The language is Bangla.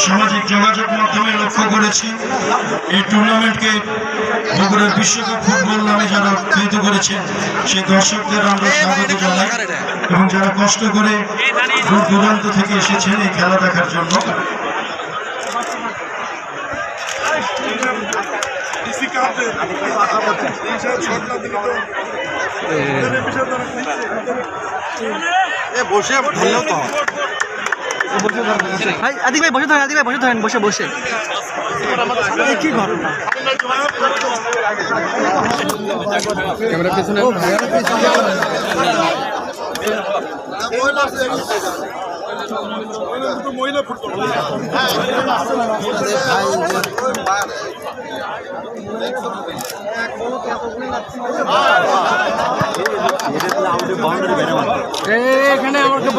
সামাজিক যোগাযোগ মাধ্যমে লক্ষ্য করেছি এই টুর্নামেন্টকে বগুড়ার বিশ্বকাপ ফুটবল নামে যারা উৎসাহিত করেছেন সেই দর্শকদের আমরা স্বাগত জানাই এবং যারা কষ্ট করে দূর দূরান্ত থেকে এসেছেন এই খেলা দেখার জন্য। বসে ধরলেও তো আদিক ভাই বসে ধরেন, আদিক ভাই বসে ধরেন, বসে বসে কি ঘটনা ক্যামেরা পেছনে মহিলা ফুটবল এখানে আমাকে